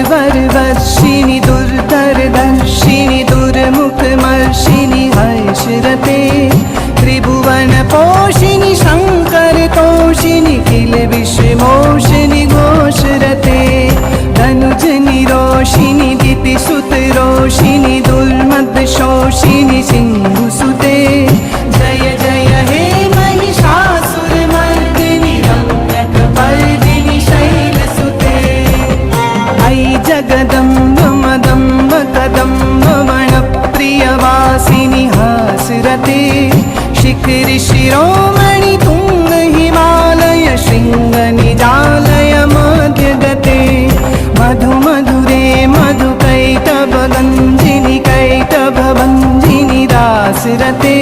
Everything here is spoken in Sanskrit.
वर्षिणि दुर्धरदर्शिनि दुर्मुखमर्शिनि हर्षरते त्रिभुवनपोषिणि शङ्करतोषिणि किल विश्वमोषिणि घोषरते धनुजनिरोषिणि दितिसुतरोषिणि दुर्मदशोषिणि सिंधुसुते जय जय हे महिषासुरमर्दिनि रम्यकपर्दिनि शैलसुते ऐ जगदम्ब मदम्ब कदम्ब वनप्रियवासिनि हासरते शिखरि शिरोमणि तुङ्ग हिमालय शृङ्गनिजालय मध्यगते मधु मधुरे मधुकैटभगञ्जिनि कैटभभञ्जिनि दासरते